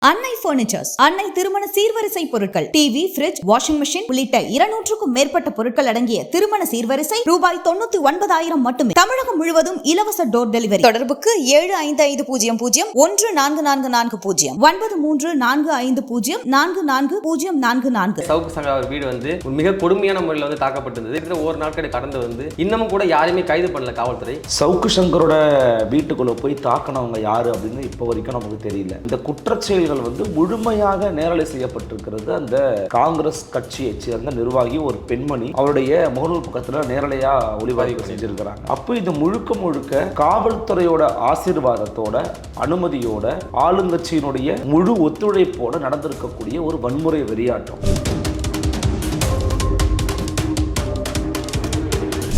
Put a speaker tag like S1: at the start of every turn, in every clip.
S1: அன்னை பர்னிச்சர்ஸ், அன்னை திருமண சீர்வரிசை பொருட்கள், டிவி, ஃபிரிட்ஜ், வாஷிங் மெஷின் உள்ளிட்ட 200க்கும் மேற்பட்ட பொருட்கள் அடங்கிய திருமண சீர்வரிசை ரூபாய் 99,000 மட்டுமே. தமிழகம் முழுவதும் இலவச டோர் டெலிவரி. தொடர்புக்கு 7550144440 9345044044.
S2: சவுக்கு சங்கா வீடு வந்து மிக கொடுமையான முறையில் தாக்கப்பட்டிருந்தது. ஒரு நாட்களை கடந்து இன்னமும் கூட யாரையுமே கைது பண்ணல காவல்துறை.
S3: சவுக்கு சங்கரோட வீட்டுக்குள்ள போய் தாக்கினவங்க யாரு அப்படின்னு இப்போ வரைக்கும் நமக்கு தெரியல. இந்த குற்றச்செயல்கள் முழுமையாக நேரலை செய்யப்பட்டிருக்கிறது அந்த காங்கிரஸ் கட்சியை சேர்ந்த நிர்வாகி ஒரு பெண்மணி அவருடைய முகநூல் பக்கத்துல நேரலையா ஒளிபரப்பு செஞ்சிருக்கிறாங்க. அப்போ இது முழுக்க காவல்துறையோட ஆசீர்வாதத்தோட அனுமதியோட ஆளுங்கட்சியினுடைய முழு ஒத்துழைப்போட நடந்திருக்கக்கூடிய ஒரு வன்முறை வெறியாட்டம்.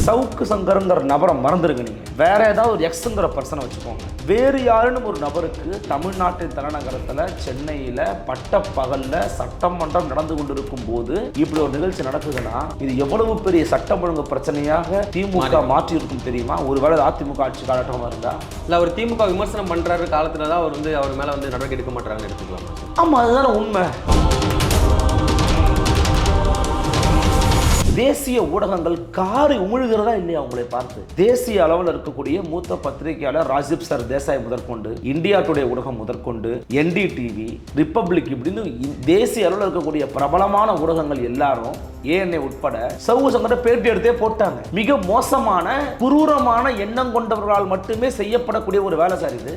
S3: சவுக்கு சங்கருங்கிற நபரை மறந்துருங்க. நீங்க வேற ஏதாவது ஒரு எக்ஸுங்கிற பர்சனை வச்சுக்கோங்க. வேறு யாருன்னு ஒரு நபருக்கு தமிழ்நாட்டின் தலைநகரத்தில் சென்னையில் பட்ட பகல்ல சட்டமன்றம் நடந்து கொண்டிருக்கும் போது இப்படி ஒரு நிகழ்ச்சி நடக்குதுன்னா இது எவ்வளவு பெரிய சட்டம் ஒழுங்கு பிரச்சனையாக திமுக மாற்றி இருக்கும் தெரியுமா? ஒருவேளை அதிமுக ஆட்சி காலகட்டமாக இருந்தா
S2: இல்லை அவர் திமுக விமர்சனம் பண்றாரு காலத்துல தான் அவர் அவர் மேல நடவடிக்கை எடுக்க மாட்டாங்கன்னு எடுத்துக்கலாம்.
S3: ஆமா, அதுதானே உண்மை. தேசிய ஊடகங்கள் காரி உமிழ்கிறதா இல்லையா உங்களை பார்த்து? தேசிய அளவில் இருக்கக்கூடிய மூத்த பத்திரிகையாளர் ராஜீப் சர் தேசாய் முதற்கொண்டு, இந்தியா டுடே ஊடகம் முதற்கொண்டு, NDTV, ரிப்பப்ளிக் இப்படின்னு தேசிய அளவில் இருக்கக்கூடிய பிரபலமான ஊடகங்கள் எல்லாரும் ANA உட்பட சவுக்கு சங்கரை பேட்டி எடுத்தே போட்டாங்க. மிக மோசமான குரூரமான எண்ணம் கொண்டவர்களால் மட்டுமே செய்யப்படக்கூடிய ஒரு வேலை சார் இது.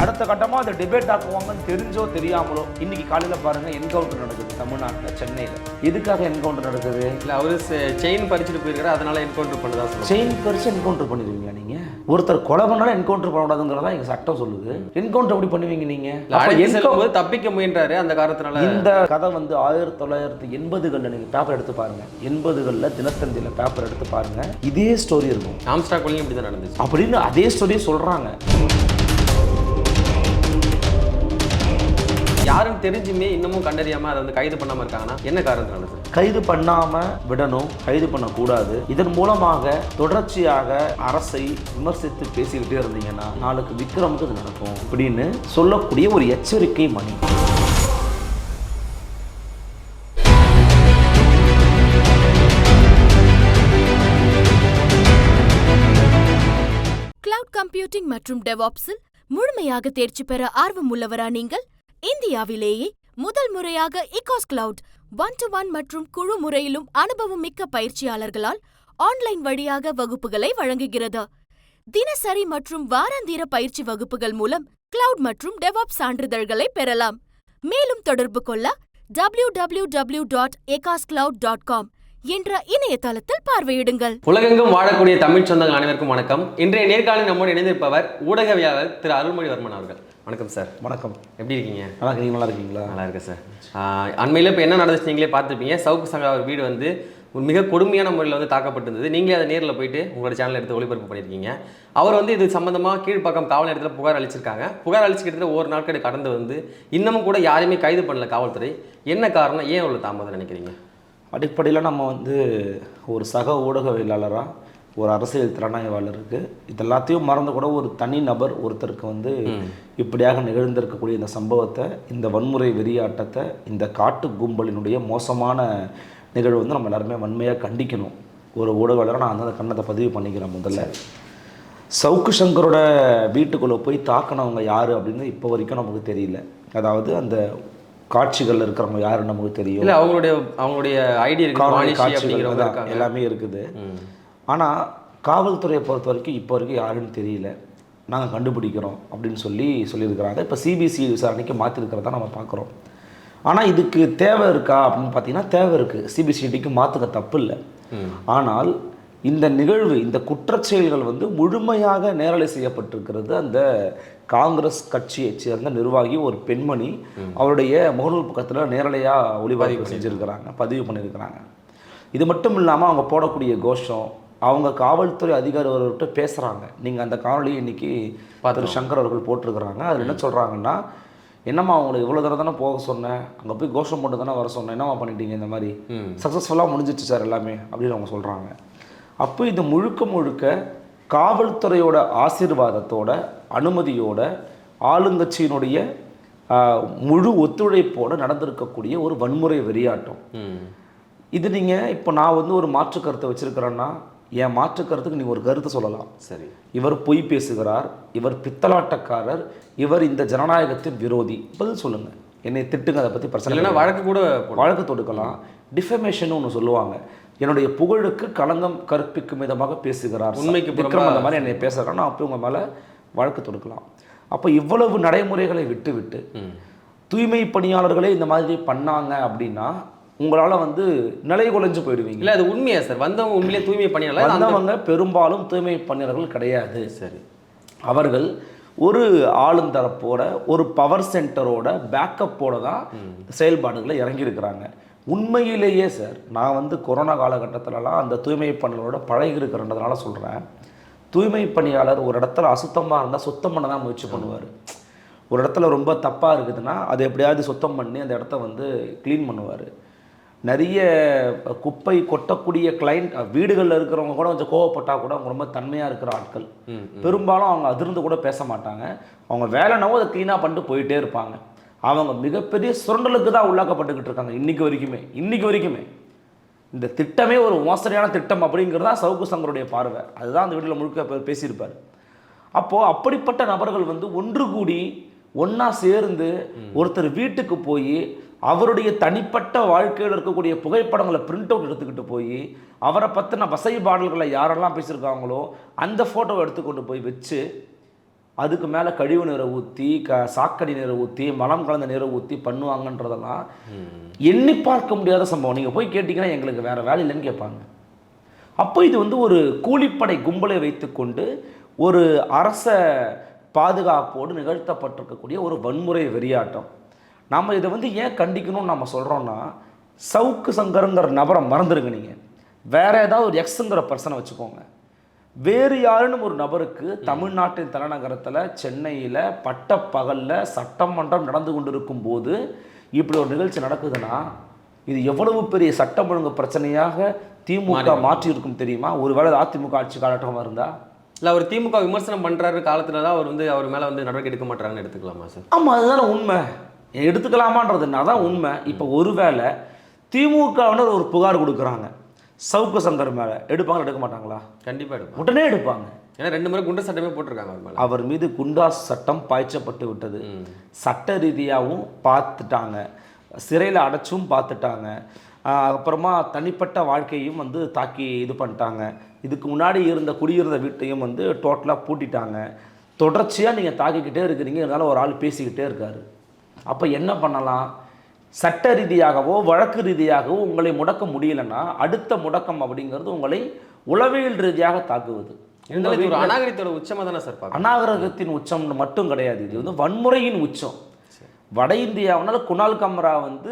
S3: அடுத்த கட்டமாக அதை டிபேட் ஆக்குவாங்கன்னு தெரிஞ்சோ தெரியாமலோ இன்னைக்கு காலையில் பாருங்க என்கவுண்டர் நடக்குது தமிழ்நாட்டில் சென்னையில். எதுக்காக என்கவுண்டர் நடக்குது? இல்லை அவரு செயின் பறிச்சுட்டு போயிருக்காரு, அதனால என்கவுண்டர் பண்ணதா சொல்லுங்க. செயின் பறிச்சு என்கவுண்டர் பண்ணிடுவீங்க நீங்க? ஒருத்தர் கொலை பண்ணாலும் என்கவுண்டர் பண்ணக்கூடாதுங்கிறதா எங்க சட்டம் சொல்லுது. என்கவுண்டர் எப்படி பண்ணுவீங்க நீங்க?
S2: தப்பிக்க முயன்றாரு அந்த காரணத்தினால.
S3: இந்த கதை 1980களில் நீங்க பேப்பர் எடுத்து பாருங்க. 80களில் தினத்தந்தியில் பேப்பர் எடுத்து பாருங்க. இதே ஸ்டோரி இருக்கும்.
S2: ஆம்ஸ்டாக் கொலையும் இப்படி தான் நடந்துச்சு
S3: அப்படின்னு அதே ஸ்டோரியை சொல்றாங்க.
S2: யாரும் தெரிஞ்சுமே இன்னமும் கண்டறியாம அதை கைது பண்ணாம இருக்காங்கன்னா என்ன காரணத்தினால?
S3: கைது பண்ணாம விடணும், கைது பண்ணக்கூடாது. இதன் மூலமாக தொடர்ச்சியாக அரசை விமர்சித்து பேசிக்கிட்டே இருந்தீங்கன்னா நாளைக்கு விக்ரமுக்கு இது நடக்கும் அப்படின்னு சொல்லக்கூடிய ஒரு எச்சரிக்கை மணி.
S4: கிளவுட் கம்ப்யூட்டிங் மற்றும் டெவாப்ஸில் முழுமையாக தேர்ச்சி பெற ஆர்வம் உள்ளவரா நீங்கள்? இந்தியாவிலேயே முதல் முறையாக இகாஸ் கிளவுட் 1-to-1 மற்றும் குழு முறையிலும் அனுபவம் மிக்க பயிற்சியாளர்களால் ஆன்லைன் வழியாக வகுப்புகளை வழங்குகிறது. தினசரி மற்றும் வாராந்திர பயிற்சி வகுப்புகள் மூலம் கிளவுட் மற்றும் டெவாப்ஸ் சான்றிதழ்களை பெறலாம். மேலும் தொடர்பு கொள்ள www.ecoscloud.com என்ற இணையதளத்தில் பார்வையிடுங்கள்.
S2: உலகெங்கும் வாழக்கூடிய தமிழ் சொந்தங்கள் அனைவருக்கும் வணக்கம். இன்றைய நேர்காணலில் நம்மோடு இணைந்திருப்பவர் ஊடகவியலாளர் திரு அருள்மொழிவர்மன் அவர்கள். வணக்கம் சார்.
S3: வணக்கம்.
S2: எப்படி இருக்கீங்க?
S3: நல்லா இருக்கீங்க. நல்லா இருக்கீங்களா?
S2: நல்லா இருக்கு சார். அண்மையில் இப்போ என்ன நடந்துச்சு நீங்களே பார்த்துருப்பீங்க. சவுக்கு சங்கா வீடு மிக கொடுமையான முறையில் தாக்கப்பட்டிருந்தது. நீங்களே அதை நேரில் போயிட்டு உங்களோட சேனல் எடுத்து ஒளிபரப்பு பண்ணியிருக்கீங்க. அவர் இது சம்மந்தமாக கீழ்ப்பாக்கம் காவல் நிலையத்தில் புகார் அளிச்சிருக்காங்க. புகார் அளிச்சுக்கிட்டு ஒரு நாட்களை கடந்து இன்னமும் கூட யாரையுமே கைது பண்ணல காவல்துறை. என்ன காரணம்? ஏன் அவ்வளோ தாமதம் நினைக்கிறீங்க?
S3: அடிப்படையில் நம்ம ஒரு சக ஊடகவியலாளராக, ஒரு அரசியல் திறனாய்வாளருக்கு இது எல்லாத்தையும் மறந்து கூட ஒரு தனி நபர் ஒருத்தருக்கு இப்படியாக நிகழ்ந்திருக்கக்கூடிய இந்த சம்பவத்தை, இந்த வன்முறை வெறியாட்டத்தை, இந்த காட்டு கும்பலினுடைய மோசமான நிகழ்வு நம்ம எல்லாருமே வன்மையாக கண்டிக்கணும். ஒரு ஊடகவியலாளராக நான் அந்த கண்ணத்தை பதிவு பண்ணிக்கிறேன். முதல்ல சவுக்கு சங்கரோட வீட்டுக்குள்ளே போய் தாக்கினவங்க யார் அப்படின்னு இப்போ வரைக்கும் நமக்கு தெரியல. அதாவது அந்த காட்சிகள் இருக்கிறவங்க யாருன்னு நமக்கு தெரியும்.
S2: இல்லை அவங்களுடைய ஐடி காட்சிகள்
S3: எல்லாமே இருக்குது. ஆனால் காவல்துறையை பொறுத்த வரைக்கும் இப்போ வரைக்கும் யாருன்னு தெரியல. நாங்கள் கண்டுபிடிக்கிறோம் அப்படின்னு சொல்லியிருக்கிறாங்க. இப்போ CBCI விசாரணைக்கு மாற்றிருக்கிறதா நம்ம பார்க்குறோம். ஆனால் இதுக்கு தேவை இருக்கா அப்படின்னு பார்த்தீங்கன்னா தேவை இருக்குது. CBCIடிக்கு மாற்றுக்க தப்பு இல்லை. ஆனால் இந்த நிகழ்வு, இந்த குற்றச்செயல்கள் முழுமையாக நேரலை செய்யப்பட்டிருக்கிறது அந்த காங்கிரஸ் கட்சியை சேர்ந்த நிர்வாகி ஒரு பெண்மணி அவருடைய முகநூல் பக்கத்தில் நேரலையாக ஒளிபரப்பு செஞ்சுருக்கிறாங்க, பதிவு பண்ணியிருக்கிறாங்க. இது மட்டும் இல்லாமல் அவங்க போடக்கூடிய கோஷம், அவங்க காவல்துறை அதிகாரி அவர்கிட்ட பேசுகிறாங்க. நீங்கள் அந்த காணொலியை இன்றைக்கி திரு சங்கர் அவர்கள் போட்டிருக்கிறாங்க. அதில் என்ன சொல்கிறாங்கன்னா, என்னம்மா அவங்களை இவ்வளோ தூரம் தானே போக சொன்னேன், அங்கே போய் கோஷம் போட்டு தானே வர சொன்னேன், என்னம்மா பண்ணிட்டீங்க, இந்த மாதிரி சக்ஸஸ்ஃபுல்லாக முடிஞ்சிச்சு சார் எல்லாமே அப்படின்னு அவங்க சொல்கிறாங்க. அப்போ இது முழுக்க காவல்துறையோட ஆசீர்வாதத்தோட அனுமதியோட ஆளுங்கட்சியினுடைய முழு ஒத்துழைப்போடு நடந்திருக்கக்கூடிய ஒரு வன்முறை வெறியாட்டம். இது நீங்கள் இப்போ நான் வந்து ஒரு மாற்று கருத்தை வச்சுருக்கிறேன்னா என் மாற்று கருத்துக்கு நீங்கள் ஒரு கருத்தை சொல்லலாம்.
S2: சரி,
S3: இவர் பொய் பேசுகிறார், இவர் பித்தலாட்டக்காரர், இவர் இந்த ஜனநாயகத்தின் விரோதி. பதில் சொல்லுங்கள், என்னை திட்டுங்க, அதை பற்றி பிரச்சனை
S2: இல்லைன்னா வழக்கு
S3: தொடுக்கலாம். டிஃபமேஷன் ஒன்று சொல்லுவாங்க, என்னுடைய புகழுக்கு களங்கம் கற்பிக்கும் விதமாக பேசுகிறார்,
S2: உண்மைக்கு
S3: விக்ரம் அந்த மாதிரி என்னை பேசுகிறான்னா அப்போ உங்கள் மேலே வழக்கு தொடுக்கலாம். அப்போ இவ்வளவு நடைமுறைகளை விட்டு தூய்மை பணியாளர்களே இந்த மாதிரி பண்ணாங்க அப்படின்னா உங்களால் வந்து நிலை குலைஞ்சு போயிடுவீங்க.
S2: இல்லை, அது உண்மையா சார்? வந்தவங்க உண்மையிலே தூய்மை பணியாளர்?
S3: வந்தவங்க பெரும்பாலும் தூய்மை பணியாளர்கள் கிடையாது.
S2: சரி,
S3: அவர்கள் ஒரு ஆளுந்தரப்போட ஒரு பவர் சென்டரோட பேக்கப்போட தான் செயல்பாடுகளை இறங்கியிருக்கிறாங்க. உண்மையிலேயே சார், நான் வந்து கொரோனா காலகட்டத்திலலாம் அந்த தூய்மை பணியாளரோட பழகி இருக்கிறன்றதுனால சொல்கிறேன். தூய்மை பணியாளர் ஒரு இடத்துல அசுத்தமாக இருந்தால் சுத்தம் பண்ண தான் முயற்சி பண்ணுவார். ஒரு இடத்துல ரொம்ப தப்பாக இருக்குதுன்னா அதை எப்படியாவது சுத்தம் பண்ணி அந்த இடத்த வந்து க்ளீன் பண்ணுவார். நிறைய குப்பை கொட்டக்கூடிய கிளைண்ட் வீடுகளில் இருக்கிறவங்க கூட கொஞ்சம் கோவப்பட்டால் கூட அவங்க ரொம்ப தன்மையாக இருக்கிற ஆட்கள். பெரும்பாலும் அவங்க அதிர்ந்து கூட பேச மாட்டாங்க. அவங்க வேலைனாவோ அதை க்ளீனாக பண்ணிட்டு போயிட்டே இருப்பாங்க. அவங்க மிகப்பெரிய சுரண்டலுக்கு தான் உள்ளாக்கப்பட்டுக்கிட்டு இருக்காங்க இன்னைக்கு வரைக்குமே. இந்த திட்டமே ஒரு மோசடியான திட்டம் அப்படிங்கிறதா சவுக்கு சங்கருடைய பார்வை. அதுதான் அந்த வீட்டில் முழுக்க பேசியிருப்பார். அப்போது அப்படிப்பட்ட நபர்கள் வந்து ஒன்று கூடி ஒன்றா சேர்ந்து ஒருத்தர் வீட்டுக்கு போய் அவருடைய தனிப்பட்ட வாழ்க்கையில் இருக்கக்கூடிய புகைப்படங்களை பிரிண்ட் அவுட் எடுத்துக்கிட்டு போய் அவரை பற்றின வசை பாடல்களை யாரெல்லாம் பேசியிருக்காங்களோ அந்த ஃபோட்டோவை எடுத்துக்கொண்டு போய் வச்சு அதுக்கு மேலே கழிவு நீரை ஊற்றி சாக்கடை நீரை ஊற்றி மலம் கலந்த நீரை ஊற்றி பண்ணுவாங்கன்றதெல்லாம் எண்ணி பார்க்க முடியாத சம்பவம். நீங்கள் போய் கேட்டிங்கன்னா எங்களுக்கு வேறு வேலை இல்லைன்னு கேட்பாங்க. அப்போ இது வந்து ஒரு கூலிப்படை கும்பலை வைத்துக்கொண்டு ஒரு அரச பாதுகாப்போடு நிகழ்த்தப்பட்டிருக்கக்கூடிய ஒரு வன்முறை வெறியாட்டம். நாம் இதை வந்து ஏன் கண்டிக்கணும்னு நம்ம சொல்கிறோன்னா, சவுக்கு சங்கருங்கிற நபரை மறந்துடுங்க. நீங்கள் வேறு ஏதாவது ஒரு எக்ஸுங்கிற பர்சனை வச்சுக்கோங்க. வேறு யாருன்னு ஒரு நபருக்கு தமிழ்நாட்டின் தலைநகரத்தில் சென்னையில் பட்டப்பகலில் சட்டமன்றம் நடந்து கொண்டிருக்கும் போது இப்படி ஒரு நிகழ்ச்சி நடக்குதுன்னா இது எவ்வளவு பெரிய சட்டம் ஒழுங்கு பிரச்சனையாக திமுக மாற்றியிருக்கும் தெரியுமா? ஒருவேளை அதிமுக ஆட்சி காலகட்டமாக இருந்தால்
S2: இல்லை, அவர் திமுக விமர்சனம் பண்ணுறாரு காலத்தில் தான் அவர் வந்து அவர் மேலே வந்து நடவடிக்கை எடுக்க மாட்டாங்கன்னு எடுத்துக்கலாமா சார்?
S3: ஆமாம், அதுதானே உண்மை. எடுத்துக்கலாமான்றதுனா தான் உண்மை. இப்போ ஒருவேளை திமுகவினர் ஒரு புகார் கொடுக்குறாங்க சவுக்கு சங்கர் மேலே, எடுப்பாங்க எடுக்க மாட்டாங்களா?
S2: கண்டிப்பாக எடுப்பாங்க,
S3: உடனே எடுப்பாங்க.
S2: ஏன்னா 2 முறை குண்டர் சட்டமே போட்டிருக்காங்க அவர் மேலே.
S3: அவர் மீது குண்டாஸ் சட்டம் பாய்ச்சப்பட்டு விட்டது. சட்ட ரீதியாகவும் பார்த்துட்டாங்க, சிறையில் அடைச்சும் பார்த்துட்டாங்க, அப்புறமா தனிப்பட்ட வாழ்க்கையும் வந்து தாக்கி இது பண்ணிட்டாங்க. இதுக்கு முன்னாடி குடியிருந்த வீட்டையும் வந்து டோட்டலாக பூட்டிட்டாங்க. தொடர்ச்சியாக நீங்கள் தாக்கிக்கிட்டே இருக்கிறீங்க, இருந்தாலும் ஒரு ஆள் பேசிக்கிட்டே இருக்கார். அப்போ என்ன பண்ணலாம்? சட்ட ரீதியாகவோ வழக்கு ரீதியாகவோ உங்களை முடக்க முடியலன்னா அடுத்த முடக்கம் அப்படிங்கிறது உங்களை உளவியல் ரீதியாக தாக்குவது.
S2: ஒரு அநாகரிகத்தோட உச்சமாக தானே சார்?
S3: அநாகரிகத்தின் உச்சம் மட்டும் கிடையாது, இது வந்து வன்முறையின் உச்சம். வட இந்தியாவினால குணால் கம்ரா வந்து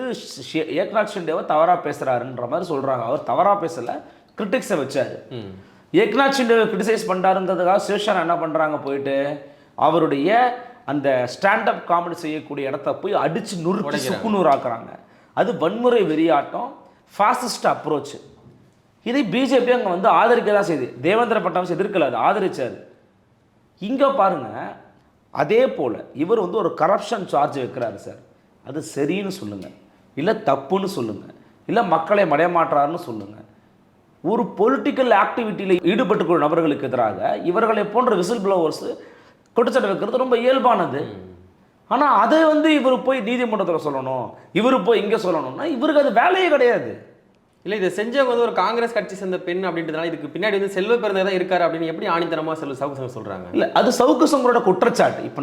S3: ஏக்நாத் ஷிண்டேவை தவறாக பேசுகிறாருன்ற மாதிரி சொல்கிறாங்க. அவர் தவறாக பேசலை, கிரிட்டிக்ஸை வச்சார். ஏக்நாத் ஷிண்டேவை கிரிட்டிசைஸ் பண்ணுறாருங்கிறதுக்காக சிவசேனா என்ன பண்ணுறாங்க, போயிட்டு அவருடைய அந்த ஸ்டாண்டப் காமெடி செய்யக்கூடிய இடத்த போய் அடித்து நுறுக்கி சுக்குநூறு ஆக்குறாங்க. அது வன்முறை வெறியாட்டம், ஃபாசிஸ்ட் அப்ரோச். இதை பிஜேபி அங்கே வந்து ஆதரிக்க தான் செய்யுது. தேவேந்திர பட்னாவிஸ் எதிர்க்கல, அது ஆதரிச்சார். இங்கே பாருங்கள், அதே போல் இவர் வந்து ஒரு கரப்ஷன் சார்ஜ் வைக்கிறாரு சார். அது சரின்னு சொல்லுங்கள், இல்லை தப்புன்னு சொல்லுங்கள், இல்லை மக்களை மடைமாற்றாருன்னு சொல்லுங்கள். ஒரு பொலிட்டிக்கல் ஆக்டிவிட்டியில் ஈடுபட்டுக்கூடிய நபர்களுக்கு எதிராக இவர்களை போன்ற விசில் ப்ளோவர்ஸ் குற்றச்சாட்டு வைக்கிறது ரொம்ப இயல்பானது. ஆனால் அதை வந்து இவர் போய் நீதிமன்றத்தில் சொல்லணும், இவர் போய் இங்கே சொல்லணும்னா இவருக்கு அது வேலையே கிடையாது.
S2: இல்லை, இதை செஞ்சவங்க வந்து ஒரு காங்கிரஸ் கட்சி சேர்ந்த பெண் அப்படின்றதுனால இதுக்கு பின்னாடி வந்து செல்வ பிறந்தே தான் இருக்காரு அப்படின்னு எப்படி ஆணித்தனமாக சவுக்கு சங்கர் சொல்கிறாங்க? இல்லை, அது
S3: சவுக்கு சங்கரோட குற்றச்சாட்டு. இப்போ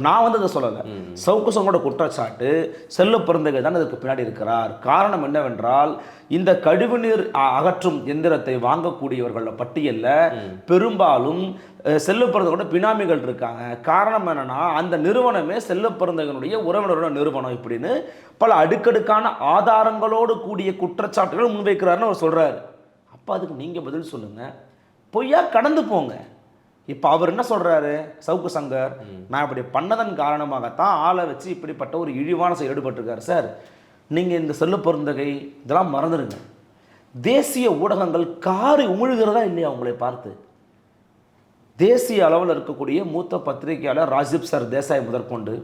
S3: நான் வந்து அதை சொல்லலை. சவுக்கு சங்கரோட குற்றச்சாட்டு செல்வ பிறந்தகை தான் அதுக்கு பின்னாடி இருக்கிறார். காரணம் என்னவென்றால், இந்த கழிவுநீர் அகற்றும் எந்திரத்தை வாங்கக்கூடியவர்கள பட்டியலில் பெரும்பாலும் செல்வ பிறந்தகோட பினாமிகள் இருக்காங்க. காரணம் என்னன்னா, அந்த நிறுவனமே செல்வ பிறந்தகனுடைய உறவினரோட நிறுவனம் இப்படின்னு பல அடுக்கடுக்கான ஆதாரங்களோடு கூடிய குற்றச்சாட்டுகள் முன்வைக்கிறாருன்னு அவர் சொல்கிறார். அப்போ அதுக்கு நீங்கள் பதில் சொல்லுங்கள், பொய்யா கடந்து போங்க. இப்போ அவர் என்ன சொல்கிறாரு, சவுக்கு சங்கர் நான் இப்படி பண்ணதன் காரணமாகத்தான் ஆளை வச்சு இப்படிப்பட்ட ஒரு இழிவான செயல் ஈடுபட்டிருக்காரு. சார், நீங்கள் இந்த செல்வ பிறந்தகை இதெல்லாம் மறந்துடுங்க. தேசிய ஊடகங்கள் காரி உமிழ்கிறதா இல்லையா உங்களை பார்த்து? தேசிய அளவில் இருக்கக்கூடிய மூத்த பத்திரிகையாளர் ராஜீப் சார் தேசாய் முதற்கொண்டு,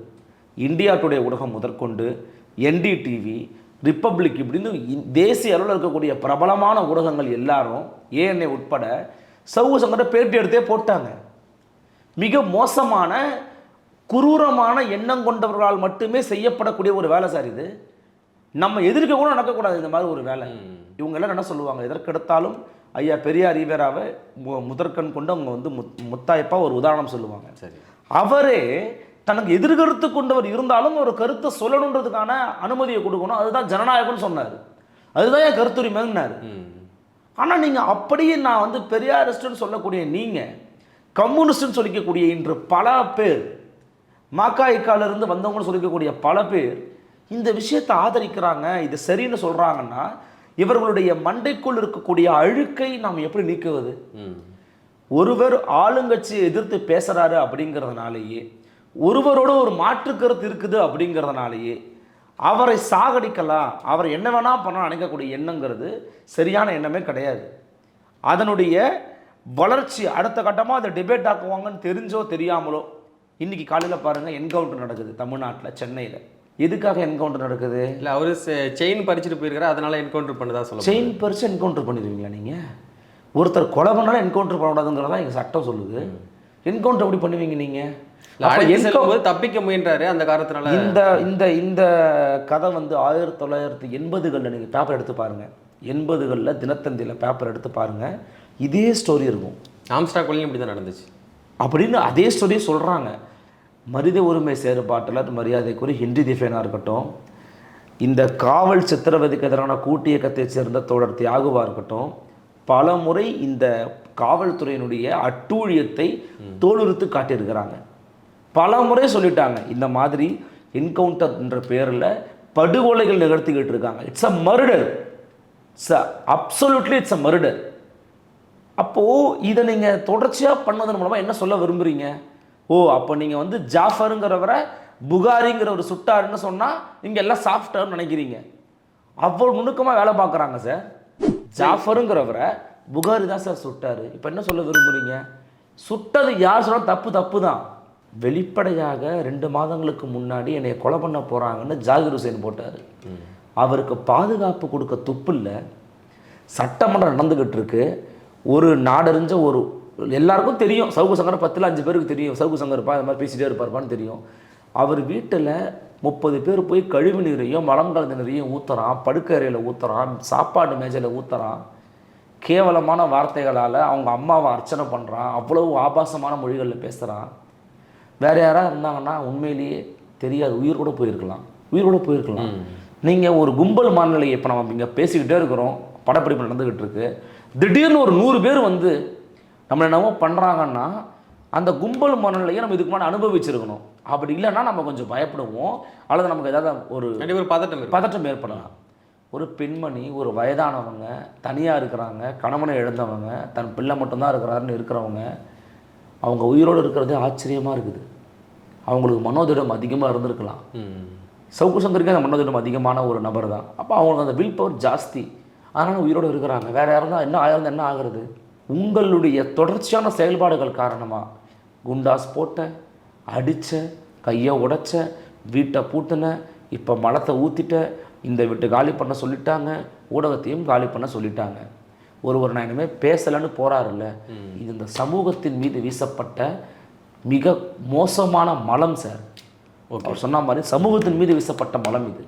S3: இந்தியா டுடே ஊடகம் முதற்கொண்டு, NDTV, ரிப்பப்ளிக் இப்படின்னு தேசிய அளவில் இருக்கக்கூடிய பிரபலமான ஊடகங்கள் எல்லாரும் ANA உட்பட சவுக்கு சங்கரை பேட்டி எடுத்தே போட்டாங்க. மிக மோசமான குரூரமான எண்ணம் கொண்டவர்களால் மட்டுமே செய்யப்படக்கூடிய ஒரு வேலை சார் இது. நம்ம எதிர்க்க கூட நடக்கக்கூடாது இந்த மாதிரி ஒரு வேலை. இவங்க எல்லாம் என்ன சொல்லுவாங்க, எதற்கெடுத்தாலும் ஐயா பெரியார் ஈவேராவை முதற்கண் கொண்டு அவங்க வந்து முத்தாய்ப்பா ஒரு உதாரணம் சொல்லுவாங்க.
S2: சரி, அவரே
S3: தனக்கு எதிர்கருத்து கொண்டவர் இருந்தாலும் ஒரு கருத்தை சொல்லணுன்றதுக்கான அனுமதியை கொடுக்கணும், அதுதான் ஜனநாயகம்னு சொன்னார். அதுதான் என் கருத்துரிமைன்னாரு. ஆனால் நீங்கள் அப்படியே நான் வந்து பெரியாரிஸ்ட்னு சொல்லக்கூடிய நீங்கள் கம்யூனிஸ்ட்னு சொல்லிக்கக்கூடிய இன்று பல பேர், மாக்காய்க்காலிருந்து வந்தவங்கன்னு சொல்லிக்கக்கூடிய பல பேர் இந்த விஷயத்தை ஆதரிக்கிறாங்க, இது சரின்னு சொல்கிறாங்கன்னா இவர்களுடைய மண்டைக்குள் இருக்கக்கூடிய அழுக்கை நாம் எப்படி நீக்குவது? ஒருவர் ஆளுங்கட்சியை எதிர்த்து பேசுகிறாரு அப்படிங்கிறதுனாலேயே, ஒருவரோட ஒரு மாற்று கருத்து இருக்குது அப்படிங்கிறதுனாலேயே அவரை சாகடிக்கலாம், அவரை என்ன வேணால் பண்ண நினைக்கக்கூடிய எண்ணங்கிறது சரியான எண்ணமே கிடையாது. அதனுடைய வளர்ச்சி அடுத்த கட்டமாக அதை டிபேட் ஆக்குவாங்கன்னு தெரிஞ்சோ தெரியாமலோ இன்றைக்கி காலையில் பாருங்கள் என்கவுண்டர் நடக்குது தமிழ்நாட்டில், சென்னையில். எதுக்காக என்கவுண்டர் நடக்குது?
S2: இல்லை, அவர் செயின் பறிச்சுட்டு போயிருக்காரு, அதனால என்கவுண்டர் பண்ணதா சொல்ல.
S3: செயின் பறிச்சு என்கவுண்டர் பண்ணிடுவீங்களா நீங்கள்? ஒருத்தர் கொலை பண்ணாலும் என்கவுண்டர் பண்ணக்கூடாதுங்கிறதா எங்கள் சட்டம் சொல்லுது. என்கவுண்டர் எப்படி பண்ணுவீங்க நீங்கள்?
S2: தப்பிக்க முயன்றாரு அந்த காரணத்தினால.
S3: இந்த இந்த இந்த கதை வந்து 1980களில் நீங்கள் பேப்பர் எடுத்து பாருங்கள், 80களில் தினத்தந்தியில் பேப்பர் எடுத்து பாருங்கள், இதே ஸ்டோரி இருக்கும்.
S2: ஆம்ஸ்டாக் கொலையும் இப்படி தான் நடந்துச்சு
S3: அப்படின்னு அதே ஸ்டோரியை சொல்கிறாங்க. மனித உரிமை செயற்பாட்டில் மரியாதைக்குரிய ஹென்றி திஃபேனாக இருக்கட்டும், இந்த காவல் சித்திரவதைக்கு எதிரான கூட்டு இயக்கத்தை சேர்ந்த தோழர் தியாகுவா இருக்கட்டும், பல முறை இந்த காவல்துறையினுடைய அட்டூழியத்தை தோலுரித்து காட்டியிருக்கிறாங்க. பல முறை சொல்லிட்டாங்க இந்த மாதிரி என்கவுண்டர் என்ற பேரில் படுகொலைகள் நிகழ்த்திக்கிட்டு இருக்காங்க. It's a murder, absolutely it's a murder. அப்போது இதை நீங்கள் தொடர்ச்சியாக பண்ணதன் மூலமாக என்ன சொல்ல விரும்புகிறீங்க? ஓ, அப்போ நீங்கள் வந்து ஜாஃபருங்கிறவரை புகாரிங்கிற ஒரு சுட்டாருன்னு சொன்னால் இங்கே எல்லாம் சாஃப்ட்வேர்னு நினைக்கிறீங்க. அவ்வளோ நுணுக்கமாக வேலை பார்க்குறாங்க சார். ஜாஃபருங்கிறவரை புகாரி தான் சார் சுட்டார். இப்போ என்ன சொல்ல விரும்புகிறீங்க? சுட்டது யார் சொன்னால் தப்பு தான். வெளிப்படையாக 2 மாதங்களுக்கு முன்னாடி என்னை கொலை பண்ண போகிறாங்கன்னு ஜாகிர் ஹுசேன் போட்டார். அவருக்கு பாதுகாப்பு கொடுக்க துப்பு இல்லை. சட்டமன்றம் நடந்துக்கிட்டு இருக்கு. ஒரு நாடறிஞ்ச ஒரு எல்லாருக்கும் தெரியும், சவுக்கு சங்கர் 10ல் 5 பேருக்கு தெரியும், சவுக்கு சங்கர் இருப்பா இந்த மாதிரி பேசிகிட்டே இருப்பார்ப்பான்னு தெரியும். அவர் வீட்டில் 30 பேர் போய் கழிவு நீரையும் மலம் கலந்த நீரையும் ஊற்றுறான், படுக்கறையில் ஊற்றுறான், சாப்பாடு மேஜையில் ஊற்றுறான், கேவலமான வார்த்தைகளால் அவங்க அம்மாவை அர்ச்சனை பண்ணுறான், அவ்வளவு ஆபாசமான மொழிகளில் பேசுகிறான். வேறு யாராவது இருந்தாங்கன்னா உண்மையிலேயே தெரியாது, உயிர் கூட போயிருக்கலாம். நீங்கள் ஒரு கும்பல் மனநிலையை இப்போ நம்ம இங்கே பேசிக்கிட்டே இருக்கிறோம், படப்பிடிப்பு நடந்துக்கிட்டு இருக்கு, திடீர்னு ஒரு 100 பேர் வந்து நம்மளை என்னவோ பண்ணுறாங்கன்னா அந்த கும்பல் மனநிலையை நம்ம இதுக்கு முன்னாடி அனுபவிச்சிருக்கணும். அப்படி இல்லைன்னா நம்ம கொஞ்சம் பயப்படுவோம், அல்லது நமக்கு ஏதாவது ஒரு பதட்டம் ஏற்படலாம். ஒரு பெண்மணி, ஒரு வயதானவங்க, தனியாக இருக்கிறாங்க, கணவனை இழந்தவங்க, தன் பிள்ளை மட்டும்தான் இருக்கிறாருன்னு இருக்கிறவங்க, அவங்க உயிரோடு இருக்கிறதே ஆச்சரியமாக இருக்குது. அவங்களுக்கு மனோதிடம் அதிகமாக இருந்திருக்கலாம். சவுக்கு சங்கருக்கு அந்த மனோதிடம் அதிகமான ஒரு நபர் தான். அப்போ அவங்களுக்கு அந்த வில் பவர் ஜாஸ்தி, அதனால் உயிரோடு இருக்கிறாங்க. வேறு யாரும் என்ன ஆயிருந்தால் என்ன ஆகுறது? உங்களுடைய தொடர்ச்சியான செயல்பாடுகள் காரணமாக குண்டாஸ் போட்ட, அடித்த, கையை உடைச்ச, வீட்டை பூட்டின, இப்போ மலத்தை ஊற்றிட்ட, இந்த வீட்டை காலி பண்ண சொல்லிட்டாங்க, ஊடகத்தையும் காலி பண்ண சொல்லிட்டாங்க. ஒருவர் நான் இனிமேல் பேசலைன்னு போகிறாருல்ல, இது இந்த சமூகத்தின் மீது வீசப்பட்ட மிக மோசமான மலம் சார். அவர் சொன்ன மாதிரி சமூகத்தின் மீது வீசப்பட்ட மலம் இது.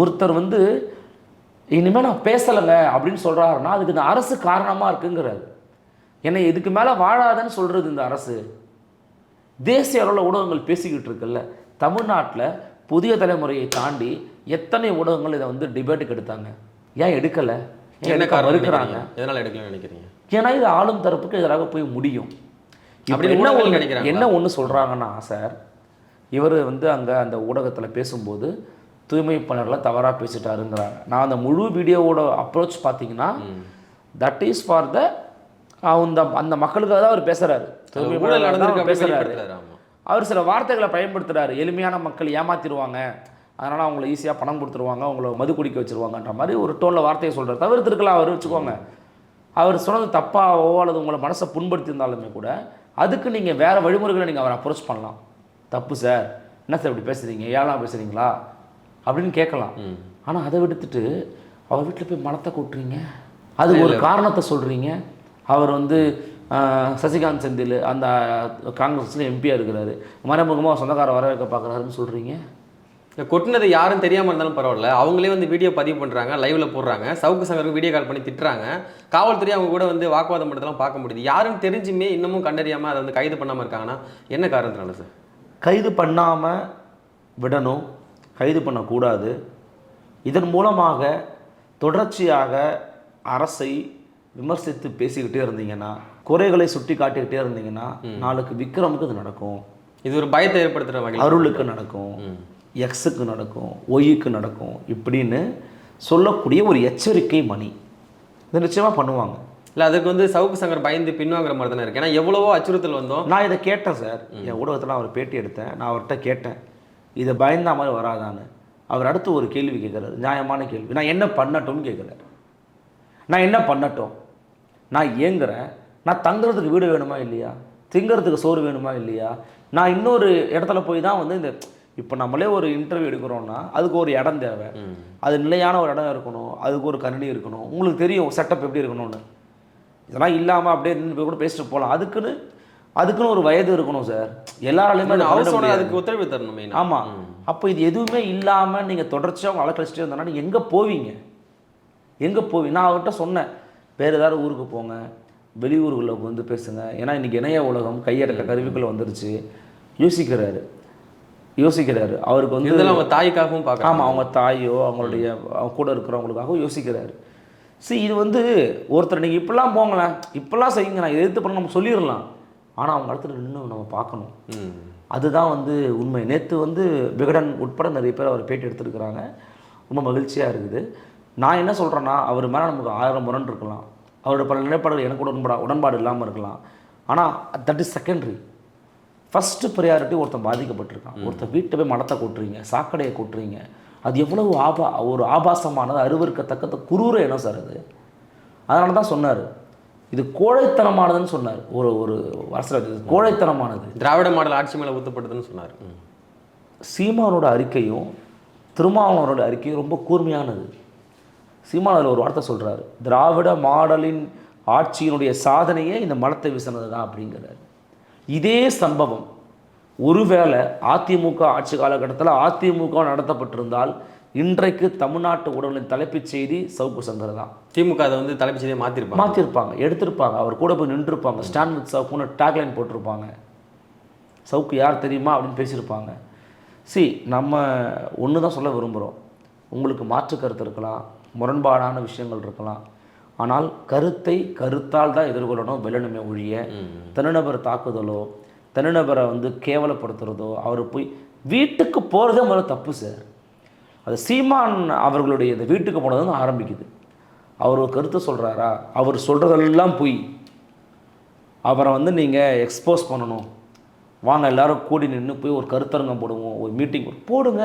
S3: ஒருத்தர் வந்து இனிமேல் நான் பேசலைங்க அப்படின்னு சொல்கிறாருன்னா அதுக்கு இந்த அரசு காரணமாக இருக்குங்கிறாரு. என்னை இதுக்கு மேலே வாழாதன்னு சொல்கிறது இந்த அரசு. தேசிய அளவில் ஊடகங்கள் பேசிக்கிட்டு இருக்குல்ல, தமிழ்நாட்டில் புதிய தலைமுறையை தாண்டி எத்தனை ஊடகங்கள் இதை வந்து டிபேட்டுக்கு எடுத்தாங்க? ஏன் எடுக்கலை? இருக்கிறாங்க.
S2: எதனால் எடுக்கலன்னு நினைக்கிறீங்க?
S3: ஏன்னா இது ஆளும் தரப்புக்கு எதிராக போய் முடியும். அப்படி என்ன ஒன்று சொல்கிறாங்கன்னா சார், இவர் வந்து அங்கே அந்த ஊடகத்தில் பேசும்போது தூய்மை பணியாளர்களை தவறாக பேசிட்டாருங்கிறாங்க. நான் அந்த முழு வீடியோவோட அப்ரோச் பார்த்தீங்கன்னா தட் இஸ் ஃபார் த அந்த மக்களுக்காக தான் அவர் பேசுகிறாரு. தூய்மை பணியாளர் பேசுகிறாரு. அவர் சில வார்த்தைகளை பயன்படுத்துகிறாரு. எளிமையான மக்கள் ஏமாற்றிடுவாங்க, அதனால் அவங்கள ஈஸியாக பணம் கொடுத்துருவாங்க, அவங்கள மது குடிக்க வச்சுருவாங்கன்ற மாதிரி ஒரு டோனில் வார்த்தையை சொல்கிறார். தவிர்த்துருக்கலாம் அவர் வச்சுக்கோங்க. அவர் சொன்னது தப்பாவோ அல்லது உங்களை மனசை புண்படுத்தியிருந்தாலுமே கூட அதுக்கு நீங்கள் வேறு வழிமுறைகளை நீங்கள் அவரை அப்ரோச் பண்ணலாம். தப்பு சார், என்ன சார் இப்படி பேசுகிறீங்க, ஏழாம் பேசுகிறீங்களா அப்படின்னு கேட்கலாம். ஆனால் அதை விடுத்துட்டு அவர் வீட்டில் போய் மனத்தை கூட்டுறீங்க, அது ஒரு காரணத்தை சொல்கிறீங்க. அவர் வந்து சசிகாந்த் செந்தில் அந்த காங்கிரஸில் எம்பியாக இருக்கிறாரு, மறைமுகமாக சொந்தக்கார வர வைக்க பார்க்குறாருன்னு சொல்கிறீங்க.
S2: கொட்டினது யாரும் தெரியாமல் இருந்தாலும் பரவாயில்ல, அவங்களே வந்து வீடியோ பதிவு பண்ணுறாங்க, லைவில் போடுறாங்க, சவுக்கு சங்கருக்கு வீடியோ கால் பண்ணி திட்டுறாங்க, காவல்துறை அவங்க கூட வந்து வாக்குவாதம் பண்ணுறதெல்லாம் பார்க்க முடியுது. யாரும் தெரிஞ்சுமே இன்னமும் கண்டறியாமல் அதை வந்து கைது பண்ணாமல் இருக்காங்கன்னா என்ன காரணத்தினால சார்?
S3: கைது பண்ணாமல் விடணும், கைது பண்ணக்கூடாது. இதன் மூலமாக தொடர்ச்சியாக அரசை விமர்சித்து பேசிக்கிட்டே இருந்தீங்கன்னா, குறைகளை சுட்டி காட்டிக்கிட்டே இருந்தீங்கன்னா, நாளைக்கு விக்ரமுக்கு இது நடக்கும்,
S2: இது ஒரு பயத்தை ஏற்படுத்துகிற வகையில்
S3: அருளுக்கு நடக்கும், எக்ஸுக்கு நடக்கும், ஒய்க்கு நடக்கும் இப்படின்னு சொல்லக்கூடிய ஒரு எச்சரிக்கை மணி. இது நிச்சயமாக பண்ணுவாங்க.
S2: இல்லை அதுக்கு வந்து சவுக்கு சங்கர் பயந்து பின்வாங்குற மாதிரி தானே இருக்கு. ஏன்னா எவ்வளவோ அச்சுறுத்தல் வந்தோம்.
S3: நான் இதை கேட்டேன் சார், என் ஊடகத்தில் அவர் பேட்டி எடுத்தேன், நான் அவர்கிட்ட கேட்டேன் இதை பயந்தா மாதிரி வராதான்னு. அவர் அடுத்து ஒரு கேள்வி கேட்குறாரு, நியாயமான கேள்வி. நான் என்ன பண்ணட்டும்னு கேட்குறாரு. நான் என்ன பண்ணட்டும், நான் ஏங்குறேன், நான் தங்குறதுக்கு வீடு வேணுமா இல்லையா, திங்கிறதுக்கு சோறு வேணுமா இல்லையா, நான் இன்னொரு இடத்துல போய் தான் வந்து இந்த இப்போ நம்மளே ஒரு இன்டர்வியூ எடுக்கிறோன்னா அதுக்கு ஒரு இடம் தேவை, அது நிலையான ஒரு இடம் இருக்கணும், அதுக்கு ஒரு கணினி இருக்கணும், உங்களுக்கு தெரியும் செட்டப் எப்படி இருக்கணும்னு. இதெல்லாம் இல்லாமல் அப்படியே நின்று போய் கூட பேசிட்டு போகலாம். அதுக்குன்னு ஒரு வயது இருக்கணும் சார், எல்லாராலையுமே
S2: அதுக்கு ஒத்துழைப்பு தரணும்.
S3: ஆமாம். அப்போ இது எதுவுமே இல்லாமல் நீங்கள் தொடர்ச்சியாக அவங்க அலக்கழிச்சிட்டே இருந்தோன்னா எங்கே போவீங்க, எங்கே போவீங்க? நான் அவர்கிட்ட சொன்னேன், வேறு ஏதாவது ஊருக்கு போங்க, வெளியூர்களில் வந்து பேசுங்க. ஏன்னா இன்றைக்கி இணைய உலகம் கையடக்க கருவிக்குள்ளே வந்துருச்சு. யோசிக்கிறாரு. அவருக்கு வந்து
S2: அவங்க தாய்க்காகவும் பார்க்க,
S3: ஆமாம், அவங்க தாயோ அவங்களுடைய கூட இருக்கிறவங்களுக்காகவும் யோசிக்கிறாரு. இது வந்து ஒருத்தர் நீங்கள் இப்படிலாம் போங்களேன், இப்படிலாம் செய்யுங்க, நான் எதிர்த்து பண்ண நம்ம சொல்லிடலாம். ஆனால் அவங்க இடத்துல இன்னும் நம்ம பார்க்கணும். அதுதான் வந்து உண்மை. நேற்று வந்து விகடன் உட்பட நிறைய பேர் அவர் பேட்டி எடுத்துருக்கிறாங்க. ரொம்ப மகிழ்ச்சியாக இருக்குது. நான் என்ன சொல்கிறேன்னா, அவர் மேலே நமக்கு 1000 முரண் இருக்கலாம், அவரோட பல நிலைப்பாடுகள் எனக்கு கூட உடன்பாடு இல்லாமல் இருக்கலாம். ஆனால் that is secondary. First priority ஒருத்தன் பாதிக்கப்பட்டிருக்கான். ஒருத்தர் வீட்டை போய் மடத்தை கொட்டுறீங்க, சாக்கடையை கொட்டுறீங்க, அது எவ்வளவு ஒரு ஆபாசமானது, அருவருக்கத்தக்கத குரூர இனம் சார் அது. அதனால தான் சொன்னார் இது கோழைத்தனமானதுன்னு சொன்னார். ஒரு அரசியல் கோழைத்தனமானது,
S2: திராவிட மாடல் ஆட்சி மேலே ஊற்றப்பட்டதுன்னு சொன்னார்.
S3: சீமானோட அறிக்கையும் திருமாவளவனோட அறிக்கையும் ரொம்ப கூர்மையானது. சீமானோட ஒரு வார்த்தை சொல்கிறார், திராவிட மாடலின் ஆட்சியினுடைய சாதனையே இந்த மலத்தை வீசினது தான் அப்படிங்கிறார். இதே சம்பவம் ஒருவேளை அதிமுக ஆட்சி காலகட்டத்தில் அதிமுக நடத்தப்பட்டிருந்தால் இன்றைக்கு தமிழ்நாட்டு ஊடகங்களின் தலைப்புச் செய்தி சவுக்கு சங்கர் தான்.
S2: திமுக அதை வந்து தலைப்புச் செய்தியை மாற்றிருப்பாங்க, எடுத்திருப்பாங்க, அவர் கூட போய் நின்றுருப்பாங்க, ஸ்டாண்ட் வித் சவுக்குன்னு டேக்லைன் போட்டிருப்பாங்க, சவுக்கு யார் தெரியுமா அப்படின்னு பேசியிருப்பாங்க. நம்ம ஒன்று தான் சொல்ல விரும்புகிறோம், உங்களுக்கு மாற்று கருத்து இருக்கலாம், முரண்பாடான விஷயங்கள் இருக்கலாம், ஆனால் கருத்தை கருத்தால் தான் எதிர்கொள்ளணும், வெல்லணுமே ஒழிய தனிநபர் தாக்குதலோ தனிநபரை வந்து கேவலப்படுத்துகிறதோ, அவர் போய் வீட்டுக்கு போகிறதே முதல்ல தப்பு சார். அது சீமான் அவர்களுடைய இந்த வீட்டுக்கு போனது தான் ஆரம்பிக்குது. அவர் ஒரு கருத்தை சொல்கிறாரா, அவர் சொல்கிறதெல்லாம் போய் அவரை வந்து நீங்கள் எக்ஸ்போஸ் பண்ணணும், வாங்க எல்லோரும் கூடி நின்று போய் ஒரு கருத்தரங்கம் போடுவோம், ஒரு மீட்டிங் போடுங்க,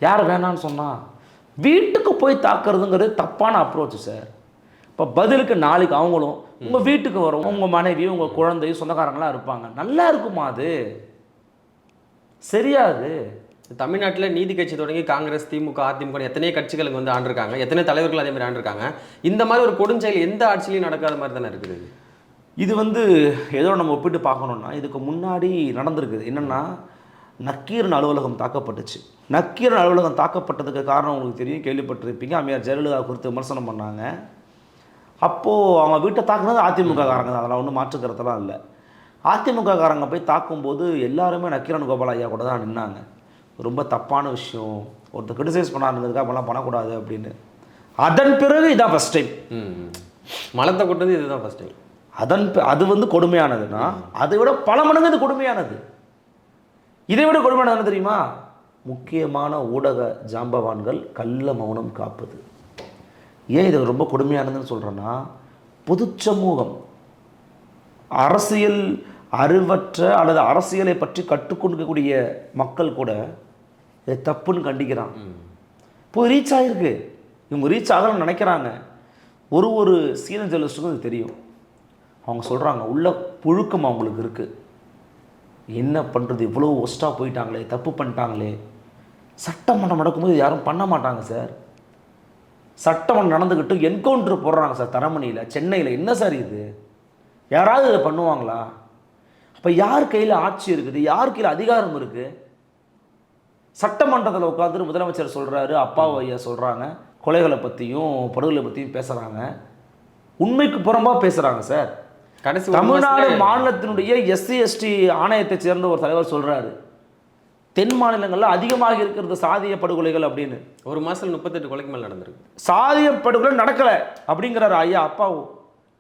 S2: யார் வேணான்னு சொன்னால். வீட்டுக்கு போய் தாக்குறதுங்கிறது தப்பான அப்ரோச் சார். இப்போ பதிலுக்கு நாளைக்கு அவங்களும் உங்கள் வீட்டுக்கு வரும், உங்கள் மனைவி உங்கள் குழந்தை சொந்தக்காரங்களாம் இருப்பாங்க, நல்லா இருக்குமா? அது சரியாது. தமிழ்நாட்டில் நீதி கட்சி தொடங்கி காங்கிரஸ், திமுக, அதிமுக எத்தனையோ கட்சிகளுக்கு வந்து ஆண்டிருக்காங்க, எத்தனை தலைவர்கள் அதே மாதிரி ஆண்டிருக்காங்க. இந்த மாதிரி ஒரு கொடுஞ்செயல் எந்த ஆட்சியிலையும் நடக்காத மாதிரி தானே இருக்குது.
S3: இது வந்து ஏதோ நம்ம ஒப்பிட்டு பார்க்கணுன்னா இதுக்கு முன்னாடி நடந்திருக்குது. என்னென்னா, நக்கீரன் அலுவலகம் தாக்கப்பட்டுச்சு. நக்கீரன் அலுவலகம் தாக்கப்பட்டதுக்கு காரணம் உங்களுக்கு தெரியும், கேள்விப்பட்டிருப்பீங்க. அம்மையார் ஜெயலலிதா குறித்து விமர்சனம் பண்ணாங்க. அப்போது அவங்க வீட்டை தாக்குனது அதிமுக காரங்க தான், அதெல்லாம் ஒன்றும் மாற்றுக்கிறதெல்லாம் இல்லை. அதிமுக காரங்க போய் தாக்கும்போது எல்லாருமே நக்கீரன் கோபால் ஐயா கூட தான் நின்னாங்க. ரொம்ப தப்பான விஷயம், ஒருத்தர் கிரிட்டிசைஸ் பண்ணாருந்ததுக்கு அப்போலாம் பண்ணக்கூடாது அப்படின்னு. அதன் பிறகு இதான் ஃபஸ்ட் டைம்
S2: மலத்தை கொட்டது, இதுதான் ஃபஸ்ட் டைம்.
S3: அது வந்து கொடுமையானதுன்னா அதை விட பல மடங்கு இது கொடுமையானது. இதை விட கொடுமையானது தெரியுமா? முக்கியமான ஊடக ஜாம்பவான்கள் கள்ள மௌனம் காப்பது. ஏன் இது ரொம்ப கொடுமையானதுன்னு சொல்கிறேன்னா, பொது சமூகம், அரசியல் அறிவற்ற அல்லது அரசியலை பற்றி கற்றுக்கொண்டிருக்கக்கூடிய மக்கள் கூட இதை தப்புன்னு கண்டிக்கிறான். இப்போ ரீச் ஆகிருக்கு, இவங்க ரீச் ஆகணும்னு நினைக்கிறாங்க. ஒரு சீனியர் ஜெர்னலிஸ்ட்டுக்கும் இது தெரியும். அவங்க சொல்கிறாங்க உள்ள புழுக்கம் அவங்களுக்கு இருக்குது. என்ன பண்ணுறது, இவ்வளோ ஒஸ்ட்டாக போயிட்டாங்களே, தப்பு பண்ணிட்டாங்களே. சட்டமன்றம் நடக்கும்போது யாரும் பண்ண மாட்டாங்க சார். சட்டமன்றம் நடந்துக்கிட்டு என்கவுண்டர் போடுறாங்க சார் தரமணியில், சென்னையில். என்ன சார் இது? யாராவது இதை பண்ணுவாங்களா? அப்போ யார் கையில் ஆட்சி இருக்குது, யார் கையில் அதிகாரம் இருக்குது? சட்டமன்றத்தில் உட்காந்துட்டு முதலமைச்சர் சொல்கிறாரு, அப்பாவு ஐயா சொல்கிறாங்க, கொலைகளை பற்றியும் படுகொலை பற்றியும் பேசுகிறாங்க. உண்மைக்கு புறம்பாக பேசுகிறாங்க சார்.
S2: கடைசி
S3: தமிழ்நாடு மாநிலத்தினுடைய எஸ்சி எஸ்டி ஆணையத்தை சேர்ந்த ஒரு தலைவர் சொல்கிறாரு, தென் மாநிலங்களில் அதிகமாக இருக்கிறது சாதிய படுகொலைகள் அப்படின்னு.
S2: ஒரு மாதத்தில் 38 கொலைக்கு மேலே நடந்திருக்கு.
S3: சாதிய படுகொலை நடக்கலை அப்படிங்கிறாரு ஐயா அப்பாவு,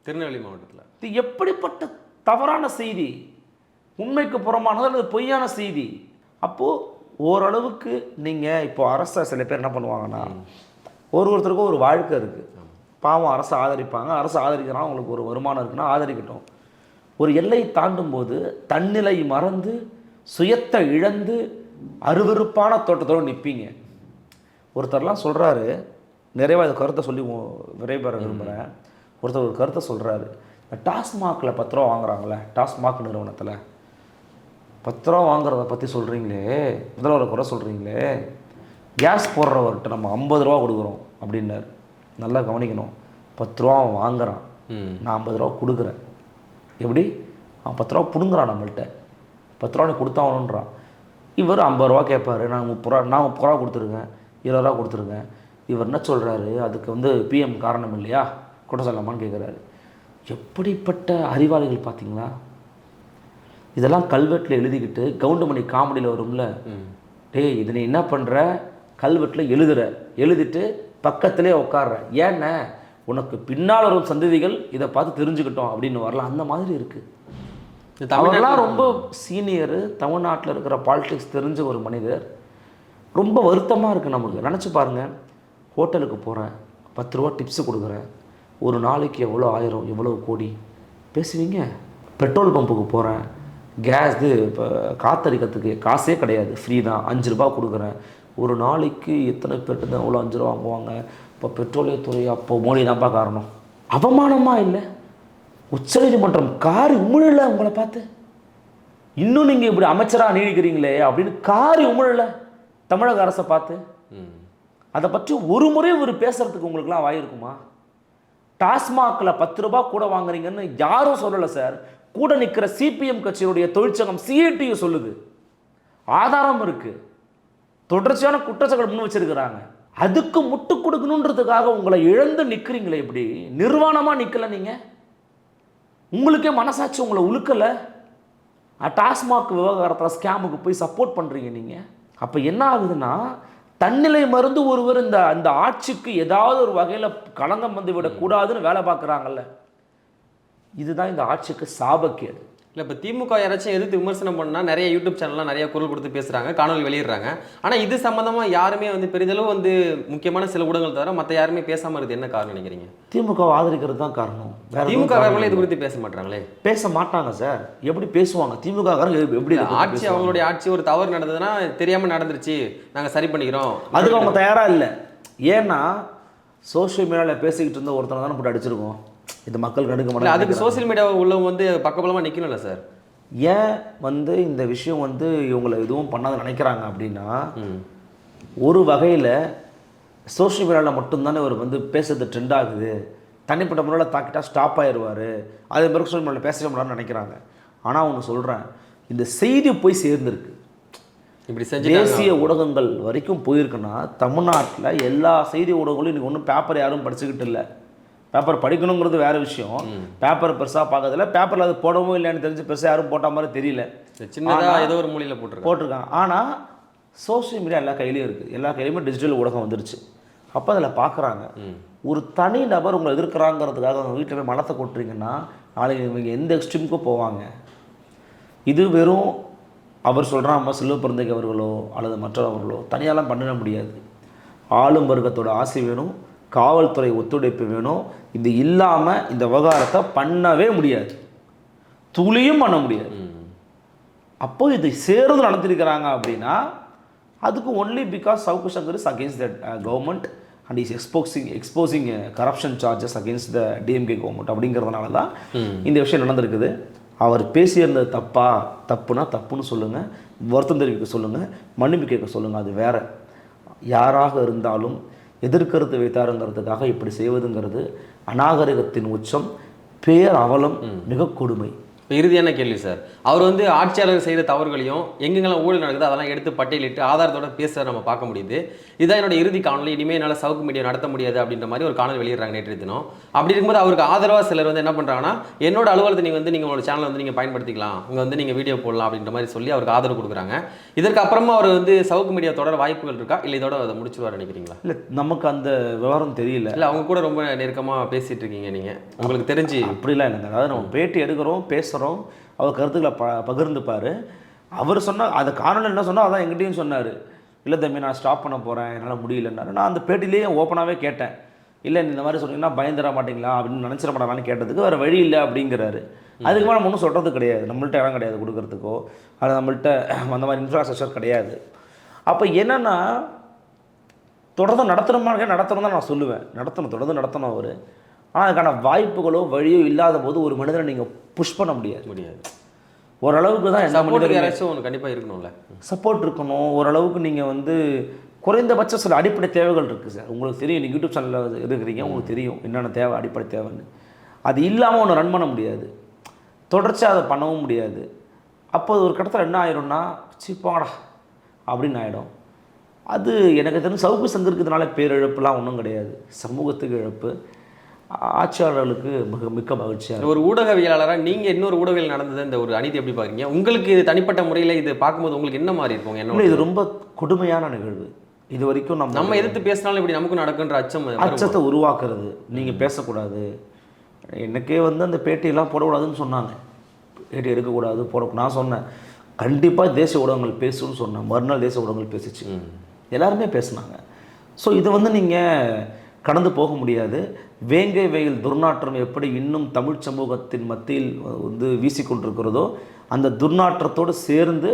S2: திருநெல்வேலி மாவட்டத்தில்.
S3: இது எப்படிப்பட்ட தவறான செய்தி, உண்மைக்கு புறமானது அல்லது பொய்யான செய்தி. அப்போது ஓரளவுக்கு நீங்கள் இப்போ அரசை சில பேர் என்ன பண்ணுவாங்கன்னா, ஒருத்தருக்கும் ஒரு வாழ்க்கை இருக்குது. பாவம் அரசை ஆதரிப்பாங்க, அரசு ஆதரிக்கிறாங்க, அவங்களுக்கு ஒரு வருமானம் இருக்குன்னா ஆதரிக்கட்டும். ஒரு எல்லை தாண்டும் போது தன்னிலை மறந்து சுயத்தை இழந்து அருவருப்பான தோட்டத்தோடு நிற்பீங்க. ஒருத்தர்லாம் சொல்கிறாரு, நிறைவாக இந்த கருத்தை சொல்லி விரைபெற விரும்புகிறேன். ஒருத்தர் ஒரு கருத்தை சொல்கிறாரு, இந்த டாஸ்மாகில் 10 ரூபா வாங்குறாங்களே, டாஸ்மாக் நிறுவனத்தில் 10 ரூபா வாங்குறத பற்றி சொல்கிறீங்களே, முதல்வரை குறை சொல்கிறீங்களே, கேஸ் போடுறவர்கிட்ட நம்ம 50 ரூபா கொடுக்குறோம் அப்படின்னாரு. நல்லா கவனிக்கணும், 10 ரூபா அவன் வாங்குறான், நான் 50 ரூபா கொடுக்குறேன். எப்படி? அவன் 10 ரூபா பிடுங்குறான் நம்மள்கிட்ட, 10 ரூபா நீ கொடுத்தாவணுன்றான். இவர் 50 ரூபா கேட்பார், நான் 30 ரூபா கொடுத்துருக்கேன், 20 ரூபா கொடுத்துருக்கேன். இவர் என்ன சொல்கிறாரு, அதுக்கு பிஎம் காரணம் இல்லையா, குற்றம் சொல்லலாமான்னு கேட்குறாரு. எப்படிப்பட்ட அறிவாளிகள் பார்த்தீங்களா? இதெல்லாம் கல்வெட்டில் எழுதிக்கிட்டு கவுண்டமணி காமெடியில் வரும்ல, டேய் இதை நீ என்ன பண்ணுற, கல்வெட்டில் எழுதிட்டு பக்கத்திலே உட்கார்ற, ஏன்னா உனக்கு பின்னால் வரும் சந்ததிகள் இதை பார்த்து தெரிஞ்சுக்கிட்டோம் அப்படின்னு வரலாம். அந்த மாதிரி இருக்குது. அவரெல்லாம் ரொம்ப சீனியரு, தமிழ்நாட்டில் இருக்கிற பாலிடிக்ஸ் தெரிஞ்ச ஒரு மனிதர். ரொம்ப வருத்தமாக இருக்குது நமக்கு. நினச்சி பாருங்கள், ஹோட்டலுக்கு போகிறேன், 10 ரூபா டிப்ஸு கொடுக்குறேன், ஒரு நாளைக்கு எவ்வளோ ஆயிரம் எவ்வளோ கோடி பேசுவீங்க. பெட்ரோல் பம்புக்கு போகிறேன், கேஸ் இப்போ காற்றடிக்கிறதுக்கு காசே கிடையாது, ஃப்ரீ தான், 5 ரூபா கொடுக்குறேன், ஒரு நாளைக்கு எத்தனை பேர்ட்டு தான் எவ்வளோ 5 ரூபா வாங்குவாங்க. இப்போ பெட்ரோலியத்துறை அப்போ மோடி தான்ப்பா காரணம். அவமானமாக இல்லை? உச்சநீதிமன்றம் காரி உமிழலை உங்களை பார்த்து, இன்னும் நீங்கள் இப்படி அமைச்சராக நீடிக்கிறீங்களே அப்படின்னு காரி உமிழலை தமிழக அரசை பார்த்து. அதை பற்றி ஒரு முறை ஒரு பேசுறதுக்கு உங்களுக்குலாம் வாயிருக்குமா? டாஸ்மாகில் 10 ரூபா கூட வாங்குறீங்கன்னு யாரும் சொல்லலை சார். கூட நிற்கிற சிபிஎம் கட்சியினுடைய தொழிற்சங்கம் சிஐடியு சொல்லுது, ஆதாரம் இருக்குது, தொடர்ச்சியான குற்றச்சாட்டுகள் முன் வச்சிருக்கிறாங்க. அதுக்கு முட்டு கொடுக்கணுன்றதுக்காக உங்களை இழந்து நிற்கிறீங்களே, இப்படி நிர்வாணமாக நிற்கல நீங்கள்? உங்களுக்கே மனசாட்சி உங்களை உழுக்கலை? டாஸ்மாக் விவகாரத்தில் ஸ்கேமுக்கு போய் சப்போர்ட் பண்ணுறீங்க நீங்கள். அப்போ என்ன ஆகுதுன்னா, தன்னிலை மருந்து ஒருவர் இந்த ஆட்சிக்கு ஏதாவது ஒரு வகையில் களங்கம் வந்து விடக்கூடாதுன்னு வேலை பார்க்குறாங்கல்ல, இதுதான் இந்த ஆட்சிக்கு சாபக்கேடு.
S2: இல்லை, இப்போ திமுக யாராச்சும் எதிர்த்து விமர்சனம் பண்ணால் நிறைய யூடியூப் சேனல்லாம் நிறைய குரல் கொடுத்து பேசுகிறாங்க, காணொலி வெளியிடுறாங்க. ஆனால் இது சம்மந்தமாக யாருமே பெரிதளவு முக்கியமான சில ஊடகங்கள் தவிர மற்ற யாருமே பேசாமல் இருக்குது. என்ன காரணம் நினைக்கிறீங்க?
S3: திமுக ஆதரிக்கிறது தான் காரணம்.
S2: திமுக இது குறித்து பேச மாட்டாங்களே?
S3: பேச மாட்டாங்க சார். எப்படி பேசுவாங்க? திமுக எப்படி
S2: ஆட்சி, அவங்களுடைய ஆட்சி ஒரு தவறு நடந்ததுன்னா தெரியாமல் நடந்துருச்சு, நாங்கள் சரி பண்ணிக்கிறோம்,
S3: அதுக்கு அவங்க தயாராக இல்லை. ஏன்னா சோஷியல் மீடியாவில் பேசிக்கிட்டு இருந்த ஒருத்தனை தானே போட்டு அடிச்சிருக்கோம். இது மக்கள் கண்டுக்க மாட்டாங்க.
S2: அதுக்கு சோசியல் மீடியா உள்ளவங்க பக்கபலமாக நிற்கணும்ல சார்.
S3: ஏன் இந்த விஷயம் இவங்களை எதுவும் பண்ணாத நினைக்கிறாங்க அப்படின்னா, ஒரு வகையில் சோஷியல் மீடியாவில் மட்டும்தானே அவர் பேசுறது ட்ரெண்ட் ஆகுது, தனிப்பட்ட முறையில் தாக்கிட்டா ஸ்டாப் ஆயிடுவார், அதே மாதிரி சோஷியல் மீடியாவில் பேச முடியாதுன்னு நினைக்கிறாங்க. ஆனால் ஒன்று சொல்கிறேன், இந்த செய்தி போய் சேர்ந்துருக்கு,
S2: இப்படி
S3: தேசிய ஊடகங்கள் வரைக்கும் போயிருக்குன்னா, தமிழ்நாட்டில் எல்லா செய்தி ஊடகங்களும் இன்றைக்கி ஒன்றும் பேப்பர் யாரும் படிச்சுக்கிட்டு இல்லை. பேப்பர் படிக்கணுங்கிறது வேறு விஷயம், பேப்பர் பெருசாக பார்க்கறதில்ல, பேப்பரில் அது போடவும் இல்லைன்னு தெரிஞ்சு பெருசாக யாரும் போட்டால் மாதிரி தெரியல,
S2: சின்னதாக ஏதோ ஒரு மொழியில் போட்டிருக்காங்க.
S3: ஆனால் சோஷியல் மீடியா எல்லா கையிலையும் இருக்குது, எல்லா கையிலையுமே டிஜிட்டல் ஊடகம் வந்துருச்சு. அப்போ அதில் பார்க்குறாங்க, ஒரு தனி நபர் உங்களை எதிர்க்கிறாங்கிறதுக்காக அவங்க வீட்டில் போய் மனத்தை கொட்டுறீங்கன்னா நாளைக்கு இவங்க எந்த எக்ஸ்ட்ரீமுக்கும் போவாங்க. இது வெறும் அவர் சொல்கிற நம்ம செல்வ பிறந்தகை அவர்களோ அல்லது மற்றவர்களோ தனியாலாம் பண்ணிட முடியாது. ஆளும் வர்க்கத்தோட ஆசை வேணும், காவல்துறை ஒத்துழைப்பு வேணும். இது இல்லாமல் இந்த விவகாரத்தை பண்ணவே முடியாது, துளியும் பண்ண முடியாது. அப்போ இதை சேர்ந்து நடத்திருக்கிறாங்க அப்படின்னா அதுக்கு only because Savukku Shankar is against that government and is exposing corruption charges against the DMK government அப்படிங்கிறதுனால தான் இந்த விஷயம் நடந்திருக்குது. அவர் பேசியிருந்தது தப்புனா தப்புன்னு சொல்லுங்கள், வருத்தம் தெரிவிக்க சொல்லுங்கள், மன்னிப்பு கேட்க சொல்லுங்கள், அது வேறு. யாராக இருந்தாலும் எதிர்கருத்து வைத்தாருங்கிறதுக்காக இப்படி செய்வதுங்கிறது அநாகரிகத்தின் உச்சம், பேர் அவலம், மிக கொடுமை.
S2: இப்போ இறுதியான கேள்வி சார், அவர் வந்து ஆட்சியாளர் செய்கிற தவறுகளையும் எங்கெங்கெல்லாம் ஊழல் நடக்குது அதெல்லாம் எடுத்து பட்டியலிட்டு ஆதாரத்தோட பேச நம்ம பார்க்க முடியுது. இதான் என்னோட இறுதி காணொலி, இனிமேல் என்னால் சவுக்கு மீடியா நடத்த முடியாது அப்படின்ற மாதிரி ஒரு காணொலி வெளியிடுறாங்க நேற்று தினம். அப்படி இருக்கும்போது அவருக்கு ஆதரவாக சிலர் வந்து என்ன பண்ணுறாங்கன்னா, என்னோட அலுவலகத்தை நீங்கள் வந்து உங்களோட சேனலை வந்து நீங்கள் பயன்படுத்திக்கலாம், இங்கே வந்து நீங்கள் வீடியோ போடலாம் அப்படின்ற மாதிரி சொல்லி அவருக்கு ஆதரவு கொடுக்குறாங்க. இதற்கு அப்புறமா அவர் வந்து சவுக்கு மீடியா தொடர வாய்ப்புகள் இருக்கா, இல்லை இதோட அதை முடிச்சுருவார் நினைக்கிறீங்களா?
S3: இல்லை, நமக்கு அந்த விவரம் தெரியல.
S2: இல்லை, அவங்க கூட ரொம்ப நெருக்கமாக பேசிகிட்டு இருக்கீங்க நீங்கள், உங்களுக்கு தெரிஞ்சு?
S3: அப்படிலாம் இல்லைங்க. அதாவது நம்ம பேட்டி எடுக்கிறோம், பேசுகிறோம், அவர் கருத்துக்களை பகிர்ந்துப்பார். அவர் சொன்னால் அந்த காணொலி என்ன சொன்னால் அதான் எங்கிட்டையும் சொன்னார். இல்லை தம்பி, நான் ஸ்டாப் பண்ண போகிறேன், என்னால் முடியலன்னாரு. நான் அந்த பேட்டிலேயே ஓப்பனாகவே கேட்டேன், இல்லை இந்த மாதிரி சொன்னீங்கன்னா பயந்துட மாட்டிங்களா அப்படின்னு நினச்சிட மாட்டாங்கன்னு கேட்டதுக்கு வேறு வழி இல்லை அப்படிங்கிறாரு. அதுக்கு மேலே நம்ம ஒன்றும் சொல்கிறது கிடையாது, நம்மள்ட்ட இடம் கிடையாது கொடுக்கறதுக்கோ, அது நம்மள்ட்ட அந்த மாதிரி இன்ஃப்ராஸ்ட்ரக்சர் கிடையாது. அப்போ என்னென்னா தொடர்ந்து நடத்தணும் தான் நான் சொல்லுவேன். தொடர்ந்து நடத்தணும் அவர். ஆனால் அதுக்கான வாய்ப்புகளோ வழியோ இல்லாத போது ஒரு மனிதனை நீங்கள் புஷ் பண்ண முடியாது. ஓரளவுக்கு தான் எல்லா
S2: யாராச்சும் ஒன்று கண்டிப்பாக இருக்கணும்ல, சப்போர்ட்
S3: இருக்கணும். ஓரளவுக்கு நீங்கள் வந்து குறைந்தபட்ச சில அடிப்படை தேவைகள் இருக்குது சார். உங்களுக்கு தெரியும், நீங்கள் யூடியூப் சேனலில் இருக்கிறீங்க, உங்களுக்கு தெரியும் என்னென்ன தேவை, அடிப்படை தேவைன்னு. அது இல்லாமல் ஒன்று ரன் பண்ண முடியாது, தொடர்ச்சியாக அதை பண்ணவும் முடியாது. அப்போ ஒரு கட்டத்தில் என்ன ஆயிரும்னா, சிப்பாடா அப்படின்னு ஆகிடும். அது எனக்கு தெரிஞ்சு சவுக்கு சங்கருக்குனால பேரிழப்புலாம் ஒன்றும் கிடையாது, சமூகத்துக்கு இழப்பு, ஆட்சியாளர்களுக்கு மிக்க மகிழ்ச்சியாக.
S2: ஒரு ஊடகவியலாளராக நீங்கள் இன்னொரு ஊடகங்கள் நடந்தது இந்த ஒரு அநீதி எப்படி பார்க்குறீங்க? உங்களுக்கு இது தனிப்பட்ட முறையில் இது பார்க்கும்போது உங்களுக்கு என்ன மாதிரி இருக்கும்? என்ன,
S3: இது ரொம்ப கொடுமையான நிகழ்வு. இது வரைக்கும் நம்ம
S2: எதிர்த்து பேசினாலும் இப்படி நமக்கு நடக்குன்ற அச்சத்தை
S3: உருவாக்குறது. நீங்கள் பேசக்கூடாது, எனக்கே வந்து அந்த பேட்டியெல்லாம் போடக்கூடாதுன்னு சொன்னாங்க, பேட்டி எடுக்கக்கூடாது போட. நான் சொன்னேன் கண்டிப்பாக தேசிய ஊடகங்கள் பேசுன்னு சொன்னேன். மறுநாள் தேசிய ஊடகங்கள் பேசிச்சு, எல்லாருமே பேசுனாங்க. ஸோ இதை வந்து நீங்கள் கடந்து போக முடியாது. வேங்கை வெயில் துர்நாற்றம் எப்படி இன்னும் தமிழ் சமூகத்தின் மத்தியில் வந்து வீசிக்கொண்டிருக்கிறதோ, அந்த துர்நாற்றத்தோடு சேர்ந்து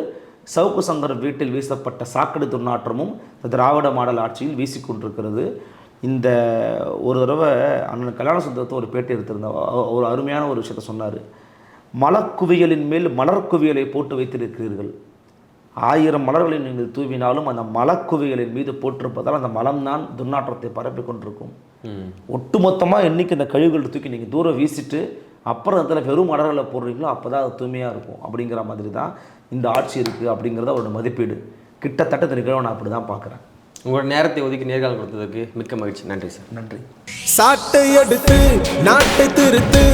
S3: சவுக்கு சங்கர் வீட்டில் வீசப்பட்ட சாக்கடை துர்நாற்றமும் திராவிட மாடல் ஆட்சியில் வீசிக்கொண்டிருக்கிறது. இந்த ஒரு தடவை அண்ணன் கல்யாண சுந்தரத்தை ஒரு பேட்டி எடுத்திருந்தார். ஒரு அருமையான ஒரு விஷயத்தை சொன்னார். மலக்குவியலின் மேல் மலர்குவியலை போட்டு வைத்திருக்கிறீர்கள், 1000 மலர்களை நீங்கள் தூவினாலும் அந்த மலக்குவிகளின் மீது போட்டிருப்பதால் அந்த மலம்தான் துர்நாற்றத்தை பரப்பி கொண்டிருக்கும். ஒட்டுமொத்தமாக என்றைக்கு இந்த கழிவுகள் தூக்கி நீங்கள் தூரம் வீசிட்டு அப்புறம் அதில் வெறும் மலர்களை போடுறீங்களோ அப்போ தான் அது தூய்மையாக இருக்கும். அப்படிங்கிற மாதிரி தான் இந்த ஆட்சி இருக்குது அப்படிங்கிறத அவரோட மதிப்பீடு. கிட்டத்தட்ட இந்த நிகழ்வை நான் அப்படி தான் பார்க்குறேன்.
S2: உங்களோட நேரத்தை ஒதுக்கி நேர்காணல் கொடுத்ததுக்கு மிக்க மகிழ்ச்சி. நன்றி சார்.
S3: நன்றி.
S5: சாட்டை எடுத்து நாட்டை திருத்து.